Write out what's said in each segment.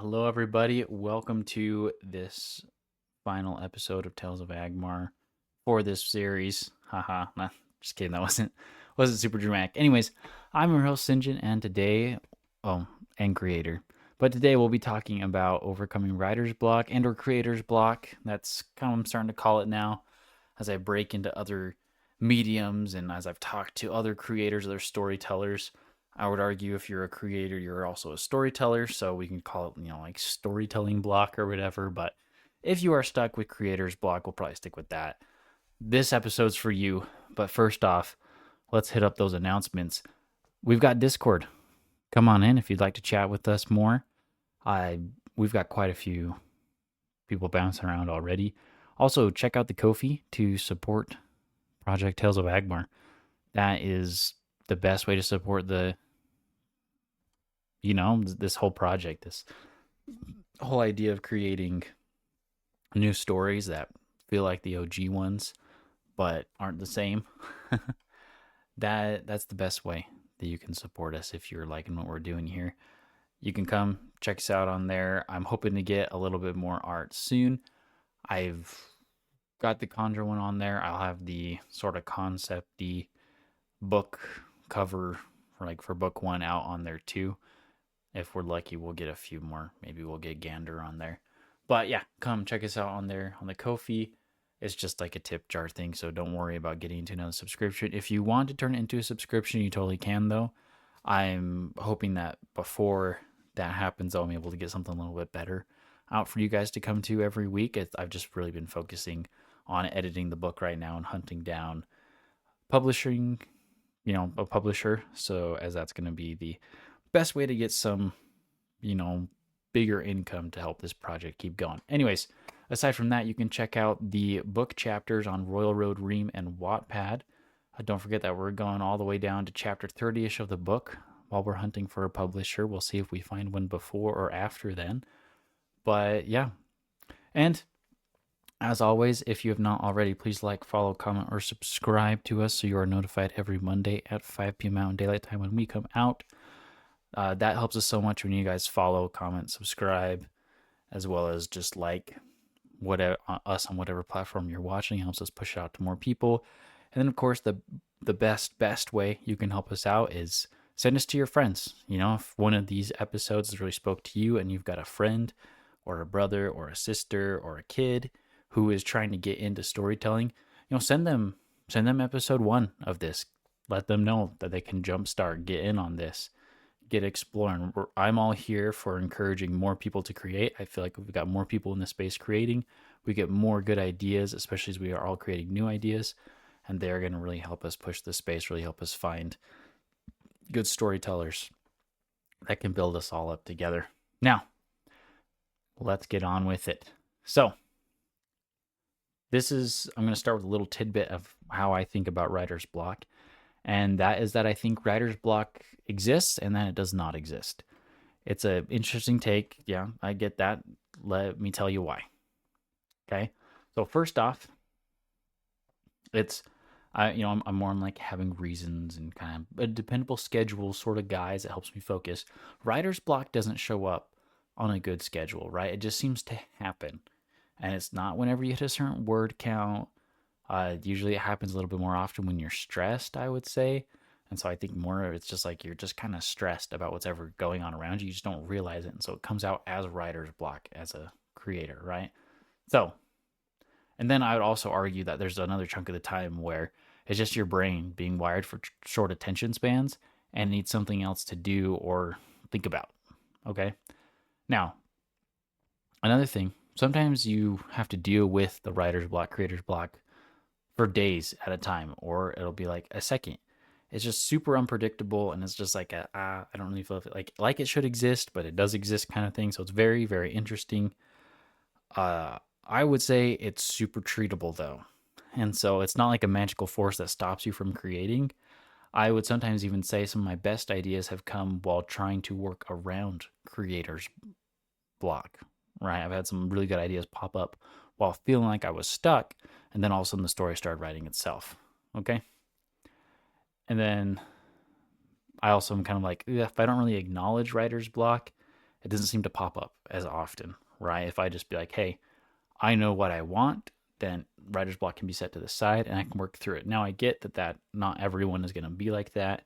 Hello everybody. Welcome to this final episode of Tales of Agmar for this series. Haha, nah, just kidding. That wasn't super dramatic. Anyways, I'm your host Sinjin, and today, and creator. But today we'll be talking about overcoming writer's block and or creator's block. That's kind of what I'm starting to call it now, as I break into other mediums and as I've talked to other creators, other storytellers. I would argue if you're a creator, you're also a storyteller, so we can call it, like storytelling block or whatever. But if you are stuck with creator's block, we'll probably stick with that. This episode's for you. But first off, let's hit up those announcements. We've got Discord. Come on in if you'd like to chat with us more. We've got quite a few people bouncing around already. Also, check out the Ko-fi to support Project Tales of Agmar. That is the best way to support this whole project, this whole idea of creating new stories that feel like the OG ones but aren't the same. That's the best way that you can support us if you're liking what we're doing here. You can come check us out on there. I'm hoping to get a little bit more art soon. I've got the Conjure one on there. I'll have the sort of concept-y book cover for book one out on there too. If we're lucky, we'll get a few more. Maybe we'll get Gander on there. But yeah, come check us out on there on the Ko-fi. It's just like a tip jar thing, so don't worry about getting into another subscription. If you want to turn it into a subscription, you totally can, though. I'm hoping that before that happens, I'll be able to get something a little bit better out for you guys to come to every week. I've just really been focusing on editing the book right now and hunting down publishing, a publisher. So as that's going to be the best way to get some, bigger income to help this project keep going. Anyways, aside from that, you can check out the book chapters on Royal Road Ream and Wattpad. Don't forget that we're going all the way down to chapter 30-ish of the book. While we're hunting for a publisher, we'll see if we find one before or after then. But yeah. And as always, if you have not already, please like, follow, comment, or subscribe to us so you are notified every Monday at 5 p.m. Mountain Daylight Time when we come out. That helps us so much when you guys follow, comment, subscribe, as well as just like us on whatever platform you're watching. It helps us push it out to more people. And then, of course, the best way you can help us out is send us to your friends. If one of these episodes really spoke to you and you've got a friend or a brother or a sister or a kid who is trying to get into storytelling, send them episode 1 of this. Let them know that they can jumpstart, get in on this, get exploring. I'm all here for encouraging more people to create. I feel like we've got more people in the space creating. We get more good ideas, especially as we are all creating new ideas, and they're going to really help us push the space, really help us find good storytellers that can build us all up together. Now, let's get on with it. So, I'm going to start with a little tidbit of how I think about writer's block. And that is that I think writer's block exists and that it does not exist. It's an interesting take. Yeah, I get that. Let me tell you why. Okay. So first off, I'm more like having reasons and kind of a dependable schedule sort of guys that helps me focus. Writer's block doesn't show up on a good schedule, right? It just seems to happen. And it's not whenever you hit a certain word count. Usually it happens a little bit more often when you're stressed, I would say. And so I think more it's just like you're just kind of stressed about what's ever going on around you. You just don't realize it. And so it comes out as writer's block as a creator, right? So, and then I would also argue that there's another chunk of the time where it's just your brain being wired for short attention spans and needs something else to do or think about. Okay? Now, another thing, sometimes you have to deal with the writer's block, creator's block for days at a time, or it'll be like a second. It's just super unpredictable, and it's just like I don't really feel like it should exist, but it does exist kind of thing. So it's very, very interesting. I would say it's super treatable though, and so it's not like a magical force that stops you from creating. I would sometimes even say some of my best ideas have come while trying to work around creators' block. Right, I've had some really good ideas pop up while feeling like I was stuck, and then all of a sudden the story started writing itself. Okay. And then I also am kind of like, if I don't really acknowledge writer's block, it doesn't seem to pop up as often, right? If I just be like, hey, I know what I want, then writer's block can be set to the side and I can work through it. Now I get that not everyone is going to be like that.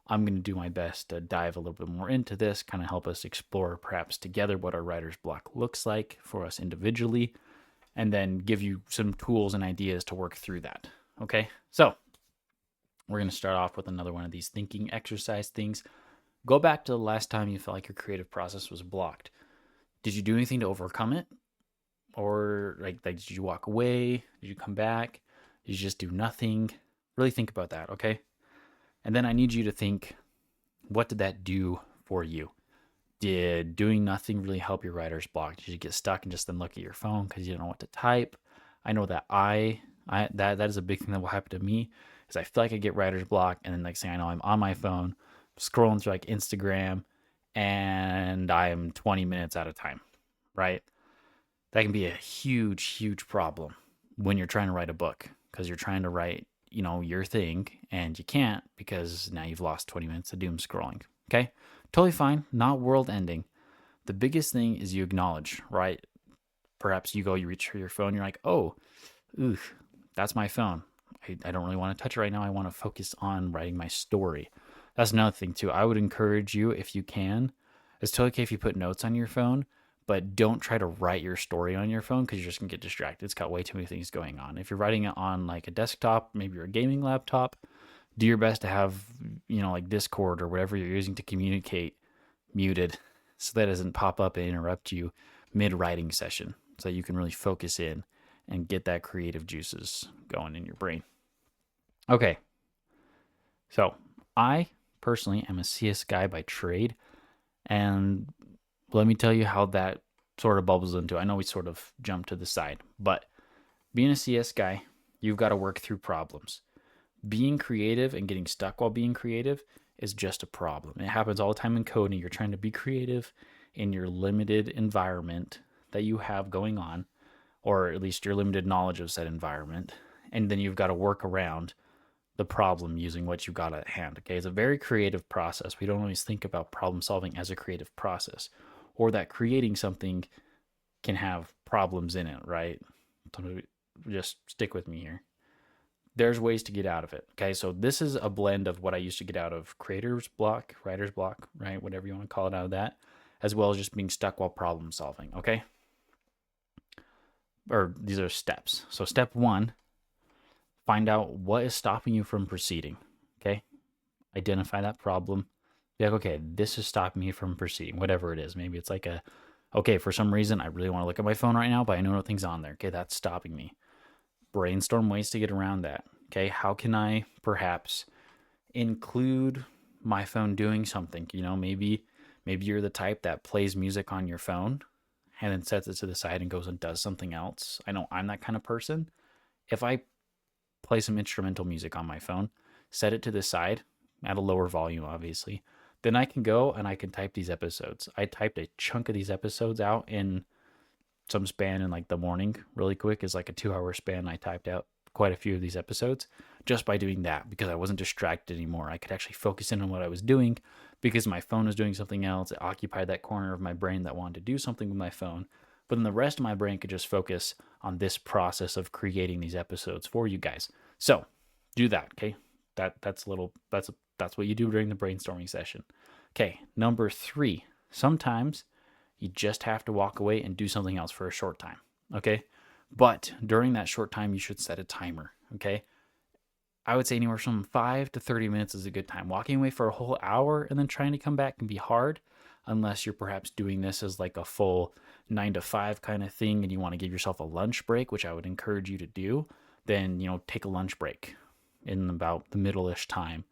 I'm going to do my best to dive a little bit more into this, kind of help us explore perhaps together what our writer's block looks like for us individually, and then give you some tools and ideas to work through that. Okay, so we're going to start off with another one of these thinking exercise things. Go back to the last time you felt like your creative process was blocked. Did you do anything to overcome it? Or like did you walk away? Did you come back? Did you just do nothing? Really think about that, okay? And then I need you to think, what did that do for you? Did doing nothing really help your writer's block? Did you get stuck and just then look at your phone because you don't know what to type? I know that that is a big thing that will happen to me, is I feel like I get writer's block, and then next thing I know, I'm on my phone scrolling through like Instagram, and I'm 20 minutes out of time, right? That can be a huge, huge problem when you're trying to write a book, because you're trying to write, your thing, and you can't because now you've lost 20 minutes of doom scrolling. Okay? Totally fine. Not world ending. The biggest thing is you acknowledge, right? Perhaps you reach for your phone, you're like, oh, that's my phone. I don't really want to touch it right now. I want to focus on writing my story. That's another thing too. I would encourage you, if you can, it's totally okay if you put notes on your phone, but don't try to write your story on your phone because you're just going to get distracted. It's got way too many things going on. If you're writing it on like a desktop, maybe your gaming laptop, do your best to have, like Discord or whatever you're using to communicate muted so that it doesn't pop up and interrupt you mid-writing session, so you can really focus in and get that creative juices going in your brain. Okay. So I personally am a CS guy by trade, and let me tell you how that sort of bubbles into. I know we sort of jumped to the side, but being a CS guy, you've got to work through problems. Being creative and getting stuck while being creative is just a problem. It happens all the time in coding. You're trying to be creative in your limited environment that you have going on, or at least your limited knowledge of said environment, and then you've got to work around the problem using what you've got at hand. Okay, it's a very creative process. We don't always think about problem solving as a creative process, or that creating something can have problems in it, right? So just stick with me here. There's ways to get out of it. Okay, so this is a blend of what I used to get out of creator's block, writer's block, right? Whatever you want to call it, out of that, as well as just being stuck while problem solving. Okay, or these are steps. So step one, find out what is stopping you from proceeding. Okay, identify that problem. Be like, okay, this is stopping me from proceeding, whatever it is. Maybe it's like okay, for some reason I really want to look at my phone right now, but I know nothing's on there. Okay, that's stopping me. Brainstorm ways to get around that. Okay, how can I perhaps include my phone doing something? Maybe you're the type that plays music on your phone and then sets it to the side and goes and does something else. I know I'm that kind of person. If I play some instrumental music on my phone, set it to the side at a lower volume, obviously, then I can go and I can type these episodes. I typed a chunk of these episodes out in some span in like the morning really quick. Is like a 2-hour span. I typed out quite a few of these episodes just by doing that, because I wasn't distracted anymore. I could actually focus in on what I was doing because my phone was doing something else. It occupied that corner of my brain that wanted to do something with my phone, but then the rest of my brain could just focus on this process of creating these episodes for you guys. So do that. Okay, that's what you do during the brainstorming session. Okay, number 3, sometimes you just have to walk away and do something else for a short time. Okay, but during that short time, you should set a timer. Okay, I would say anywhere from 5 to 30 minutes is a good time. Walking away for a whole hour and then trying to come back can be hard, unless you're perhaps doing this as like a full 9 to 5 kind of thing and you want to give yourself a lunch break, which I would encourage you to do. Then take a lunch break in about the middle-ish time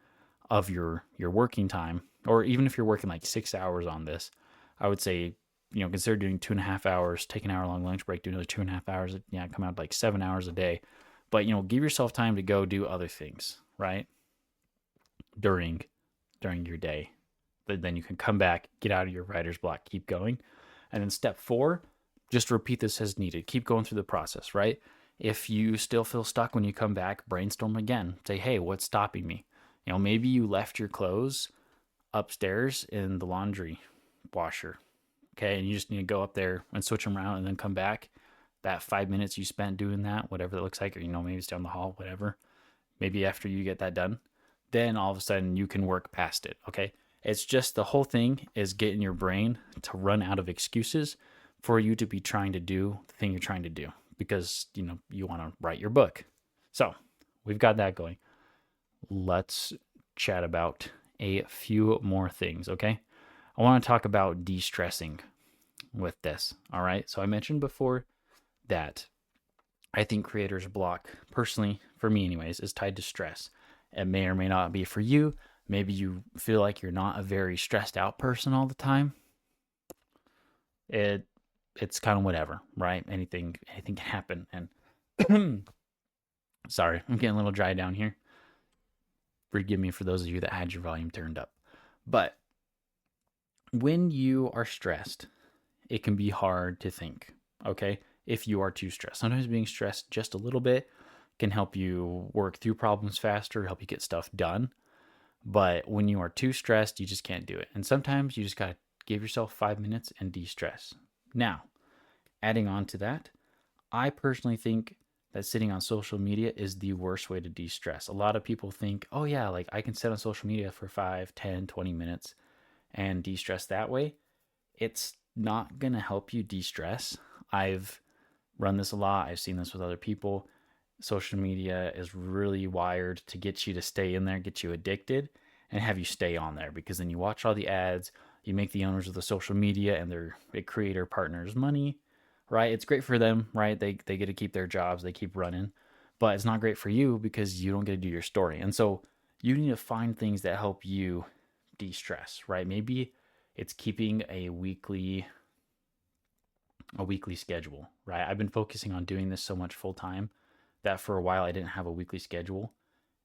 of your working time. Or even if you're working like 6 hours on this, I would say, consider doing 2.5 hours, take an hour-long lunch break, do another 2.5 hours. Come out like 7 hours a day. But, give yourself time to go do other things, right? During your day. But then you can come back, get out of your writer's block, keep going. And then step 4, just repeat this as needed. Keep going through the process, right? If you still feel stuck when you come back, brainstorm again. Say, hey, what's stopping me? Maybe you left your clothes upstairs in the laundry washer. Okay. And you just need to go up there and switch them around and then come back. That 5 minutes you spent doing that, whatever it looks like, or, maybe it's down the hall, whatever. Maybe after you get that done, then all of a sudden you can work past it. Okay. It's just the whole thing is getting your brain to run out of excuses for you to be trying to do the thing you're trying to do because, you want to write your book. So we've got that going. Let's chat about a few more things. Okay. I want to talk about de-stressing with this. All right. So I mentioned before that I think creator's block, personally, for me anyways, is tied to stress. It may or may not be for you. Maybe you feel like you're not a very stressed out person all the time. It's kind of whatever, right? Anything can happen. And sorry, I'm getting a little dry down here. Forgive me for those of you that had your volume turned up. But when you are stressed, it can be hard to think, okay? If you are too stressed. Sometimes being stressed just a little bit can help you work through problems faster, help you get stuff done. But when you are too stressed, you just can't do it. And sometimes you just got to give yourself 5 minutes and de-stress. Now, adding on to that, I personally think that sitting on social media is the worst way to de-stress. A lot of people think, oh yeah, like I can sit on social media for 5, 10, 20 minutes and de-stress that way. It's not going to help you de-stress. I've run this a lot. I've seen this with other people. Social media is really wired to get you to stay in there, get you addicted, and have you stay on there because then you watch all the ads, you make the owners of the social media and their creator partners money, right? It's great for them, right? They get to keep their jobs, they keep running, but it's not great for you because you don't get to do your story. And so you need to find things that help you de-stress, right? Maybe it's keeping a weekly schedule, right? I've been focusing on doing this so much full time that for a while I didn't have a weekly schedule.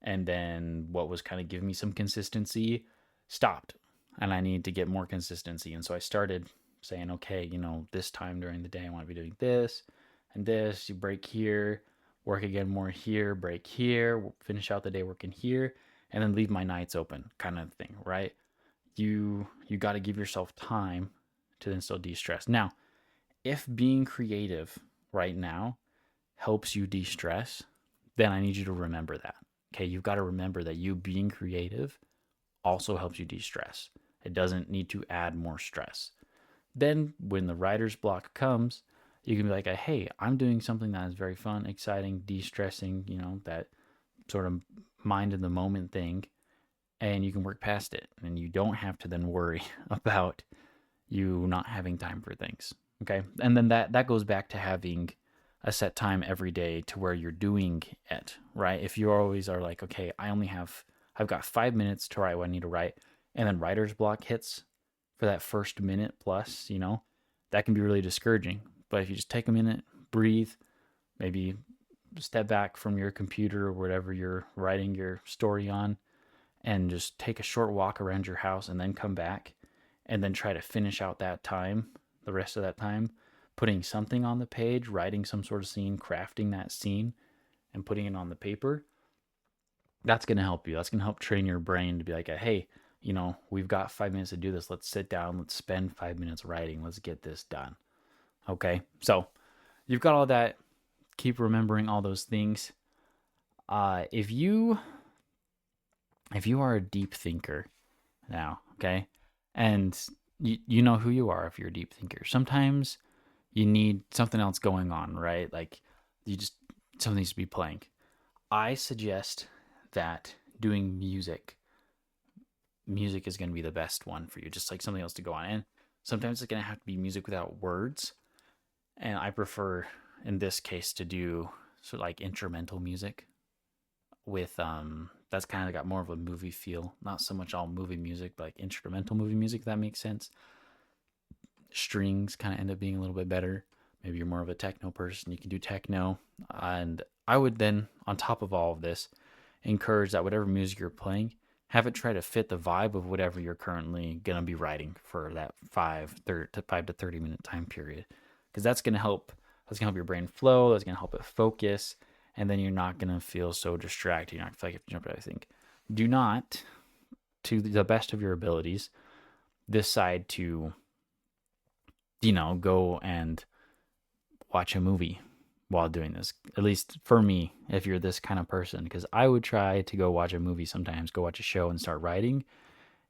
And then what was kind of giving me some consistency stopped, and I need to get more consistency. And so I started saying, okay, this time during the day I want to be doing this and this. You break here, work again more here, break here, finish out the day working here, and then leave my nights open, kind of thing, right? You got to give yourself time to then still de-stress. Now, if being creative right now helps you de-stress, then I need you to remember that. Okay, you've got to remember that you being creative also helps you de-stress. It doesn't need to add more stress. Then when the writer's block comes, you can be like, hey, I'm doing something that is very fun, exciting, de-stressing, that sort of mind in the moment thing, and you can work past it. And you don't have to then worry about you not having time for things. Okay. And then that goes back to having a set time every day to where you're doing it, right? If you always are like, okay, I've got 5 minutes to write what I need to write, and then writer's block hits for that first minute plus, that can be really discouraging. But if you just take a minute, breathe, maybe step back from your computer or whatever you're writing your story on, and just take a short walk around your house and then come back and then try to finish out that time, the rest of that time, putting something on the page, writing some sort of scene, crafting that scene, and putting it on the paper, that's going to help you. That's going to help train your brain to be like, hey, we've got 5 minutes to do this. Let's sit down. Let's spend 5 minutes writing. Let's get this done. Okay. So you've got all that. Keep remembering all those things. If you are a deep thinker now, okay, and you know who you are if you're a deep thinker. Sometimes you need something else going on, right? Like something needs to be playing. I suggest that doing music is going to be the best one for you, just like something else to go on. And sometimes it's going to have to be music without words. And I prefer, in this case, to do sort of like instrumental music with, that's kind of got more of a movie feel. Not so much all movie music, but like instrumental movie music, if that makes sense. Strings kind of end up being a little bit better. Maybe you're more of a techno person, you can do techno. And I would then, on top of all of this, encourage that whatever music you're playing, have it try to fit the vibe of whatever you're currently going to be writing for that 5 to 30 minute time period. Because that's going to help your brain flow, that's going to help it focus, and then you're not going to feel so distracted. You're not going to feel like you have to jump to everything. Do not, to the best of your abilities, decide to go and watch a movie while doing this. At least for me, if you're this kind of person, because I would try to go watch a movie sometimes, go watch a show and start writing.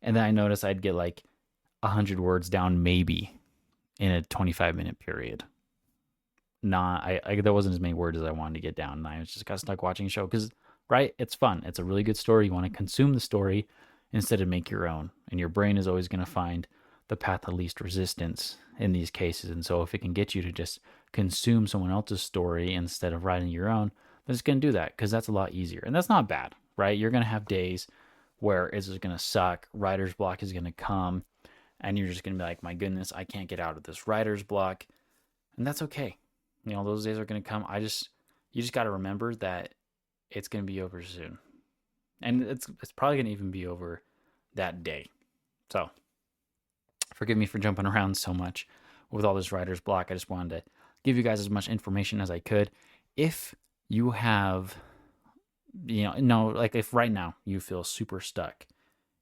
And then I noticed I'd get like 100 words down maybe in a 25-minute period. There wasn't as many words as I wanted to get down, and I just got stuck watching a show because, right, it's fun. It's a really good story. You want to consume the story instead of make your own, and your brain is always going to find the path of least resistance in these cases. And so if it can get you to just consume someone else's story instead of writing your own, then it's going to do that because that's a lot easier. And that's not bad, right? You're going to have days where it's just going to suck. Writer's block is going to come, and you're just going to be like, my goodness, I can't get out of this writer's block. And that's okay. Those days are going to come. You just got to remember that it's going to be over soon. And it's probably going to even be over that day. So forgive me for jumping around so much with all this writer's block. I just wanted to give you guys as much information as I could. If you have, if right now you feel super stuck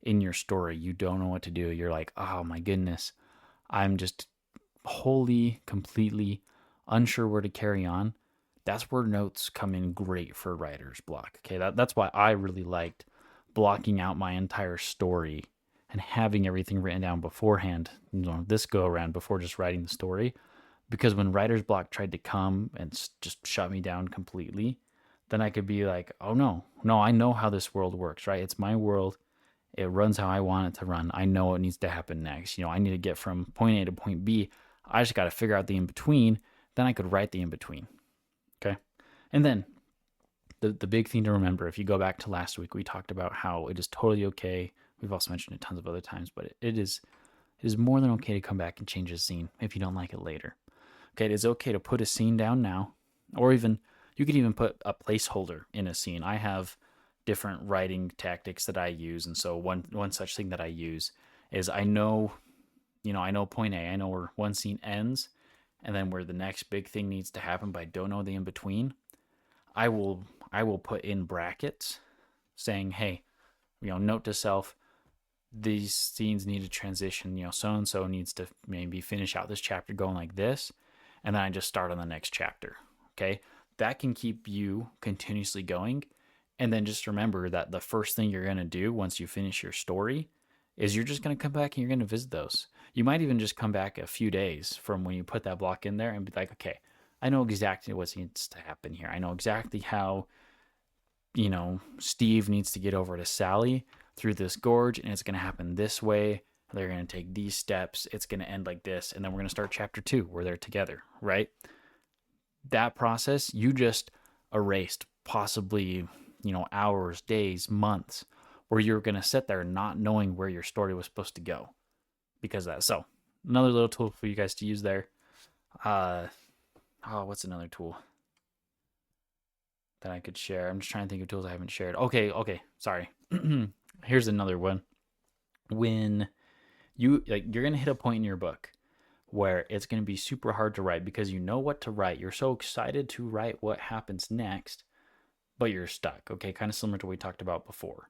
in your story, you don't know what to do. You're like, oh my goodness, I'm just wholly, completely unsure where to carry on. That's where notes come in great for writer's block. Okay, that's why I really liked blocking out my entire story and having everything written down beforehand, this go around before just writing the story. Because when writer's block tried to come and just shut me down completely, then I could be like, oh no, I know how this world works, right? It's my world. It runs how I want it to run. I know what needs to happen next. I need to get from point A to point B. I just got to figure out the in-between. Then I could write the in-between. Okay. And then the big thing to remember, if you go back to last week, we talked about how it is totally okay. We've also mentioned it tons of other times, but it is more than okay to come back and change a scene if you don't like it later. Okay. It is okay to put a scene down now, or even you could even put a placeholder in a scene. I have different writing tactics that I use. And so one such thing that I use is I know point A, I know where one scene ends and then where the next big thing needs to happen, but I don't know the in-between. I will put in brackets saying, hey, note to self, these scenes need to transition, so-and-so needs to maybe finish out this chapter going like this, and then I just start on the next chapter, okay? That can keep you continuously going, and then just remember that the first thing you're going to do once you finish your story is you're just going to come back and you're going to visit those. You might even just come back a few days from when you put that block in there and be like, okay, I know exactly what needs to happen here. I know exactly how, Steve needs to get over to Sally through this gorge, and it's going to happen this way. They're going to take these steps. It's going to end like this. And then we're going to start chapter 2 where they're together, right? That process, you just erased possibly, hours, days, months, where you're going to sit there not knowing where your story was supposed to go because of that. So another little tool for you guys to use there. What's another tool that I could share? I'm just trying to think of tools I haven't shared. Okay, sorry. Here's another one. When you're going to hit a point in your book where it's going to be super hard to write because you know what to write. You're so excited to write what happens next, but you're stuck. Okay, kind of similar to what we talked about before.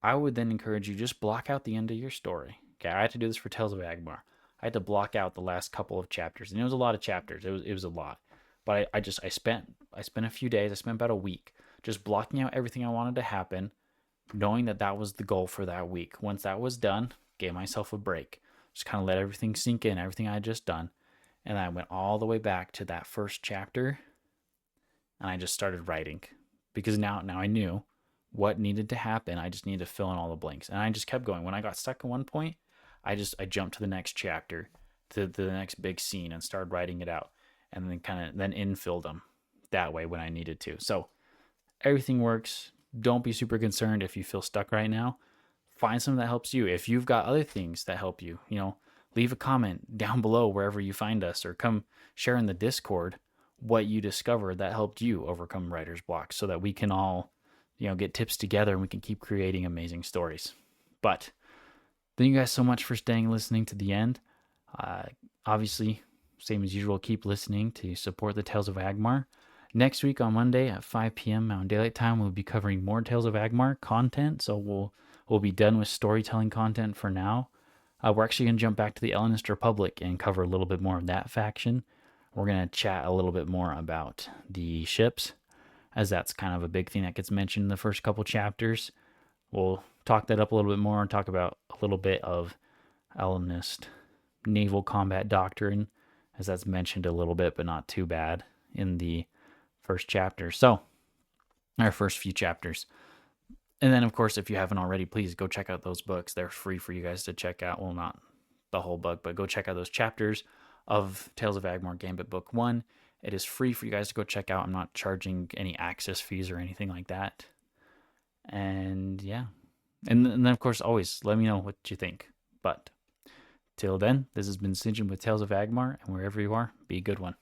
I would then encourage you, just block out the end of your story. Okay, I had to do this for Tales of Agmar. I had to block out the last couple of chapters, and it was a lot of chapters. It was a lot, but I spent a few days. I spent about a week just blocking out everything I wanted to happen, knowing that was the goal for that week. Once that was done, gave myself a break. Just kind of let everything sink in, everything I had just done, and I went all the way back to that first chapter, and I just started writing because now I knew what needed to happen. I just needed to fill in all the blanks, and I just kept going. When I got stuck at one point, I jumped to the next chapter, to the next big scene, and started writing it out, and then infilled them that way when I needed to. So everything works. Don't be super concerned if you feel stuck right now. Find something that helps you. If you've got other things that help you, leave a comment down below wherever you find us, or come share in the Discord what you discovered that helped you overcome writer's block, so that we can all, get tips together and we can keep creating amazing stories. But thank you guys so much for listening to the end. Obviously, same as usual, keep listening to support the Tales of Agmar. Next week on Monday at 5 p.m. Mountain Daylight Time, we'll be covering more Tales of Agmar content. So we'll be done with storytelling content for now. We're actually going to jump back to the Ellonist Republic and cover a little bit more of that faction. We're going to chat a little bit more about the ships, as that's kind of a big thing that gets mentioned in the first couple chapters. We'll talk that up a little bit more and talk about a little bit of Ellonist naval combat doctrine, as that's mentioned a little bit, but not too bad in the first chapter. So, our first few chapters. And then, of course, if you haven't already, please go check out those books. They're free for you guys to check out. Well, not the whole book, but go check out those chapters of Tales of Agmar Gambit Book 1. It is free for you guys to go check out. I'm not charging any access fees or anything like that. And yeah. And then, of course, always let me know what you think. But till then, this has been Sinjin with Tales of Agmar, and wherever you are, be a good one.